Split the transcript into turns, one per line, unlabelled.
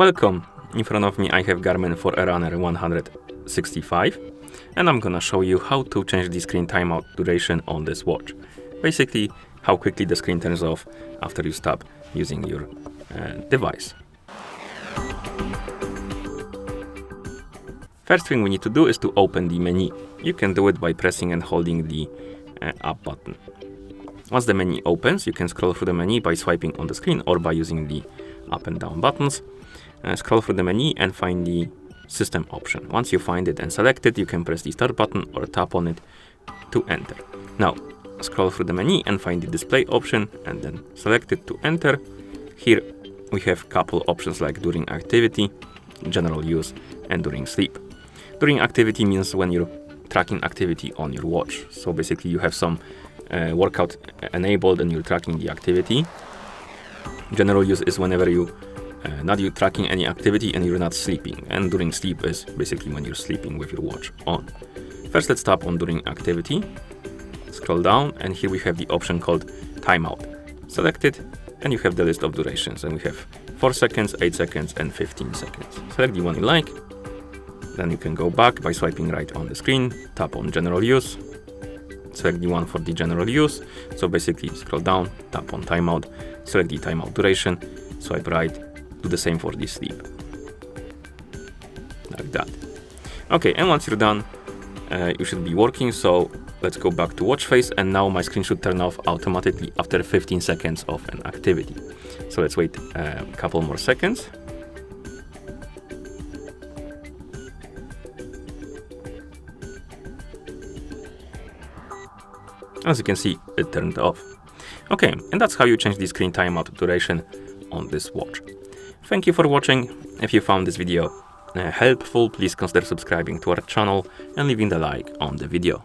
Welcome! In front of me I have Garmin Forerunner 165 and I'm gonna show you how to change the screen timeout duration on this watch. Basically, how quickly the screen turns off after you stop using your device. First thing we need to do is to open the menu. You can do it by pressing and holding the up button. Once the menu opens, you can scroll through the menu by swiping on the screen or by using the up and down buttons. Scroll through the menu and find the system option. Once you find it and select it, you can press the start button or tap on it to enter. Now, scroll through the menu and find the display option and then select it to enter. Here we have a couple options like during activity, general use, and during sleep. During activity means when you're tracking activity on your watch. So basically you have some workout enabled and you're tracking the activity. General use is whenever you you tracking any activity and you're not sleeping. And during sleep is basically when you're sleeping with your watch on. First, let's tap on during activity. Scroll down and here we have the option called Timeout. Select it and you have the list of durations. And we have 4 seconds, 8 seconds and 15 seconds. Select the one you like. Then you can go back by swiping right on the screen. Tap on General Use. Select the one for the general use. So basically scroll down, tap on Timeout, select the timeout duration, swipe right, do the same for the sleep. Like that. Okay, and once you're done, you should be working. So let's go back to watch face and now my screen should turn off automatically after 15 seconds of an activity. So let's wait a couple more seconds. As you can see, it turned off. Okay, and that's how you change the screen timeout duration on this watch. Thank you for watching. If you found this video helpful, please consider subscribing to our channel and leaving the like on the video.